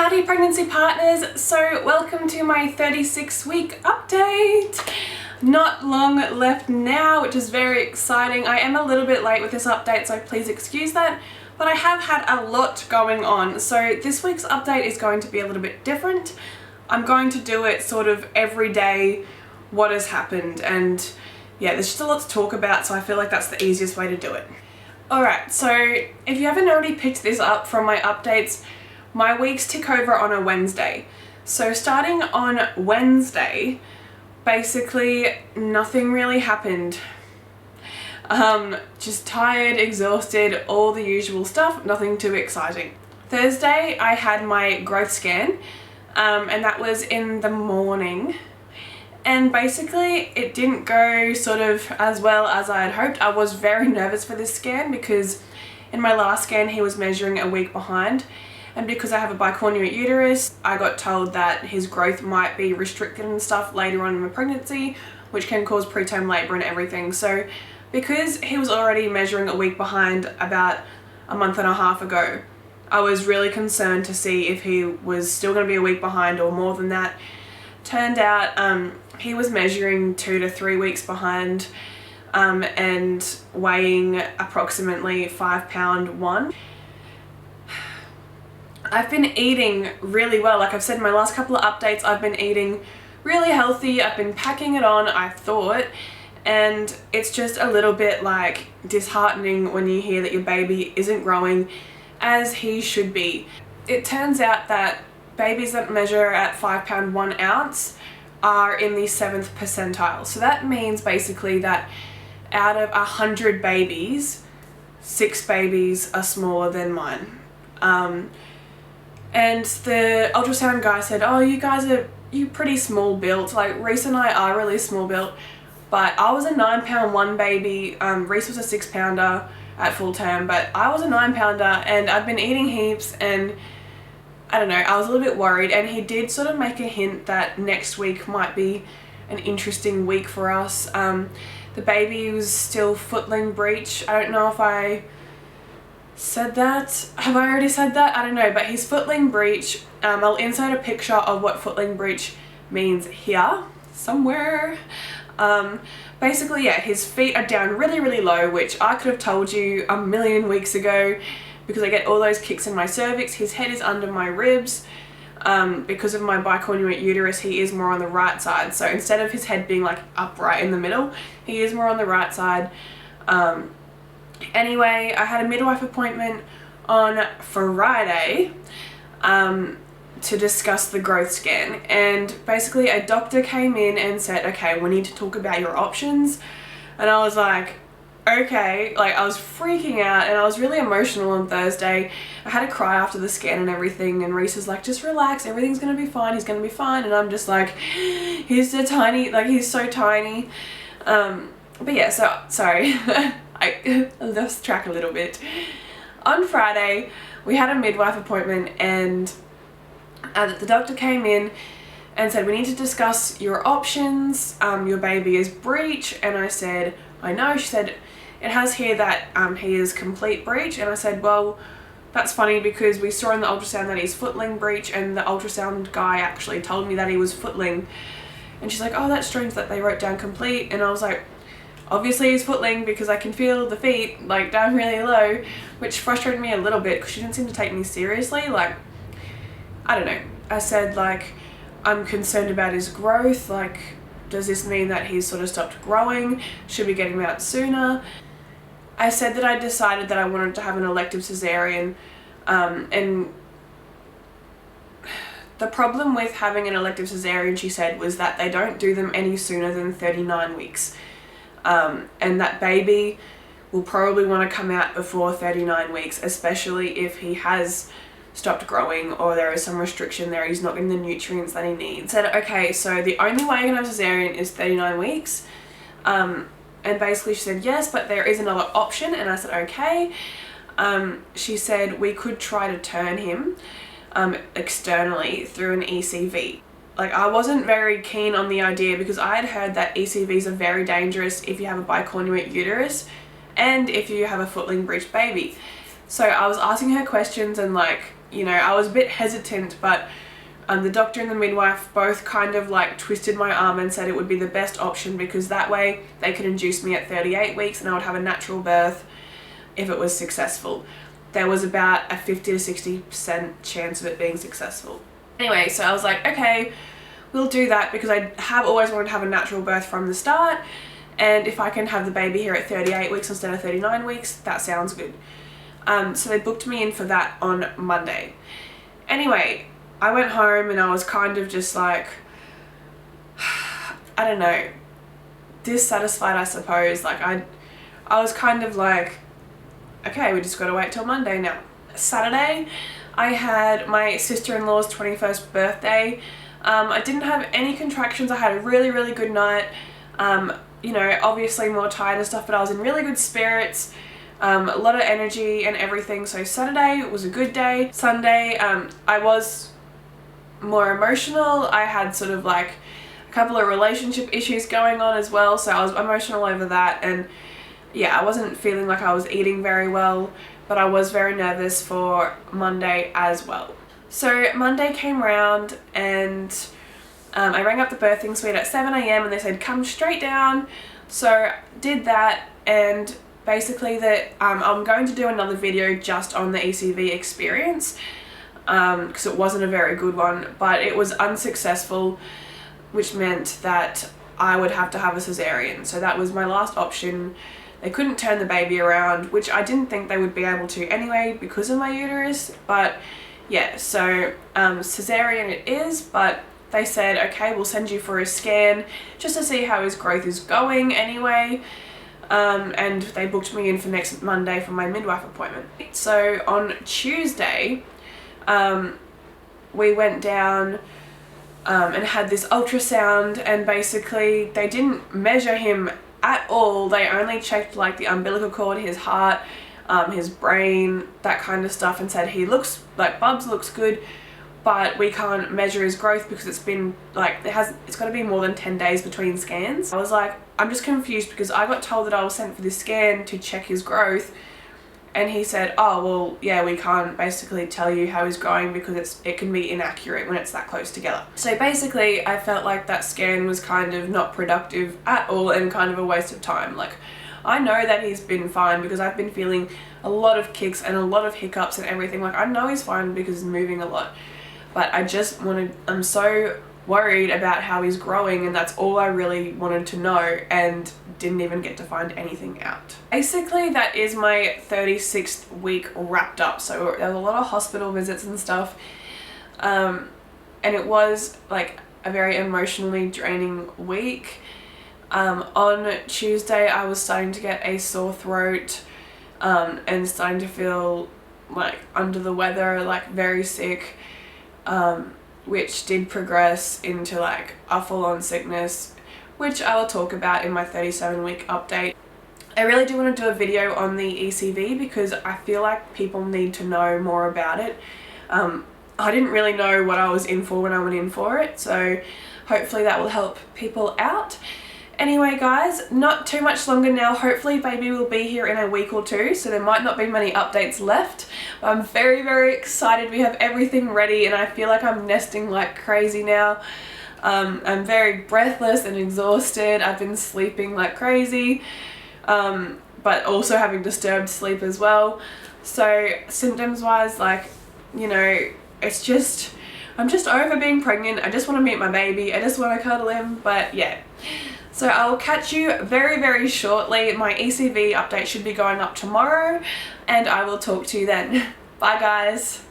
Howdy pregnancy partners, so welcome to my 36-week update. Not long left now, which is very exciting. I am a little bit late with this update, so please excuse that, but I have had a lot going on. So this week's update is going to be a little bit different. I'm going to do it sort of every day, what has happened, and yeah, there's just a lot to talk about, so I feel like that's the easiest way to do it. Alright, so if you haven't already picked this up from my updates, my weeks tick over on a Wednesday. So starting on Wednesday, basically nothing really happened. Just tired, exhausted, all the usual stuff, nothing too exciting. Thursday I had my growth scan, and that was in the morning. And basically it didn't go sort of as well as I had hoped. I was very nervous for this scan because in my last scan he was measuring a week behind. And because I have a bicornuate uterus, I got told that his growth might be restricted and stuff later on in my pregnancy, which can cause preterm labor and everything. So because he was already measuring a week behind about a month and a half ago, I was really concerned to see if he was still going to be a week behind or more than that. Turned out he was measuring 2 to 3 weeks behind and weighing approximately 5 pound 1. I've been eating really well. Like I've said in my last couple of updates, I've been eating really healthy. I've been packing it on, I thought, and it's just a little bit like disheartening when you hear that your baby isn't growing as he should be. It turns out that babies that measure at 5 pound 1 ounce are in the 7th percentile. So that means basically that out of 100 babies, 6 babies are smaller than mine. And the ultrasound guy said, oh, you pretty small built. Like Reese and I are really small built, but I was a 9 pound 1 baby. Reese was a 6 pounder at full term, but I was a 9 pounder and I've been eating heaps, and I don't know, I was a little bit worried. And he did sort of make a hint that next week might be an interesting week for us. The baby was still footling breech. I don't know if I said that. Have I already said that? I don't know, but he's footling breech. I'll insert a picture of what footling breech means here somewhere. Basically, yeah, his feet are down really, really low, which I could have told you a million weeks ago because I get all those kicks in my cervix. His head is under my ribs. Because of my bicornuate uterus, he is more on the right side. So instead of his head being like upright in the middle, he is more on the right side. Anyway, I had a midwife appointment on Friday to discuss the growth scan, and basically a doctor came in and said, okay, we need to talk about your options. And I was like, okay, like I was freaking out and I was really emotional on Thursday. I had to cry after the scan and everything, and Reese was like, just relax, everything's gonna be fine, he's gonna be fine. And I'm just like, he's so tiny, like he's so tiny. But yeah, so sorry. I lost track a little bit. On Friday, we had a midwife appointment, and the doctor came in and said, we need to discuss your options. Your baby is breech. And I said, I know. She said, it has here that he is complete breech. And I said, well, that's funny because we saw in the ultrasound that he's footling breech, and the ultrasound guy actually told me that he was footling. And she's like, oh, that's strange that they wrote down complete. And I was like, obviously he's footling because I can feel the feet like down really low, which frustrated me a little bit because she didn't seem to take me seriously. Like, I don't know. I said, like, I'm concerned about his growth. Like, does this mean that he's sort of stopped growing? Should we get him out sooner? I said that I decided that I wanted to have an elective cesarean, and the problem with having an elective cesarean, she said, was that they don't do them any sooner than 39 weeks. And that baby will probably want to come out before 39 weeks, especially if he has stopped growing or there is some restriction there, he's not getting the nutrients that he needs. I said, okay, so the only way I can have a cesarean is 39 weeks. And basically she said, yes, but there is another option. And I said, okay. She said we could try to turn him externally through an ECV. Like, I wasn't very keen on the idea because I had heard that ECVs are very dangerous if you have a bicornuate uterus and if you have a footling breech baby. So I was asking her questions and like you know, I was a bit hesitant, but the doctor and the midwife both kind of like twisted my arm and said it would be the best option, because that way they could induce me at 38 weeks and I would have a natural birth if it was successful. There was about a 50 to 60% chance of it being successful. Anyway, so I was like, okay, we'll do that, because I have always wanted to have a natural birth from the start, and if I can have the baby here at 38 weeks instead of 39 weeks, that sounds good. So they booked me in for that on Monday. Anyway, I went home and I was kind of just like, I don't know, dissatisfied, I suppose. Like I was kind of like, okay, we just got to wait till Monday now. Saturday, I had my sister-in-law's 21st birthday. I didn't have any contractions. I had a really, really good night. You know, obviously more tired and stuff, but I was in really good spirits. A lot of energy and everything. So Saturday was a good day. Sunday, I was more emotional. I had sort of like a couple of relationship issues going on as well, so I was emotional over that, and yeah, I wasn't feeling like I was eating very well, but I was very nervous for Monday as well. So Monday came round and I rang up the birthing suite at 7 AM and they said come straight down. So did that, and basically that I'm going to do another video just on the ECV experience, because it wasn't a very good one, but it was unsuccessful, which meant that I would have to have a cesarean. So that was my last option. They couldn't turn the baby around, which I didn't think they would be able to anyway because of my uterus, but yeah, so cesarean it is, but they said, okay, we'll send you for a scan just to see how his growth is going anyway. And they booked me in for next Monday for my midwife appointment. So on Tuesday, we went down and had this ultrasound, and basically they didn't measure him at all. They only checked like the umbilical cord, his heart, his brain, that kind of stuff, and said he looks like Bubs looks good, but we can't measure his growth because it's been like it's got to be more than 10 days between scans. I was like, I'm just confused because I got told that I was sent for this scan to check his growth, and he said, oh well, yeah, we can't basically tell you how he's growing because it can be inaccurate when it's that close together. So basically I felt like that scan was kind of not productive at all and kind of a waste of time. Like, I know that he's been fine because I've been feeling a lot of kicks and a lot of hiccups and everything. Like, I know he's fine because he's moving a lot, but I'm so worried about how he's growing, and that's all I really wanted to know, and didn't even get to find anything out. Basically, that is my 36th week wrapped up. So there was a lot of hospital visits and stuff, and it was like a very emotionally draining week. On Tuesday I was starting to get a sore throat, and starting to feel like under the weather, like very sick, which did progress into like a full-on sickness, which I will talk about in my 37-week update. I really do want to do a video on the ECV because I feel like people need to know more about it. I didn't really know what I was in for when I went in for it, so hopefully that will help people out. Anyway guys, not too much longer now. Hopefully baby will be here in a week or two, so there might not be many updates left. I'm very, very excited. We have everything ready and I feel like I'm nesting like crazy now. I'm very breathless and exhausted. I've been sleeping like crazy, but also having disturbed sleep as well. So symptoms wise, like, you know, it's just, I'm just over being pregnant. I just want to meet my baby. I just want to cuddle him, but yeah. So I'll catch you very, very shortly. My ECV update should be going up tomorrow, and I will talk to you then. Bye guys.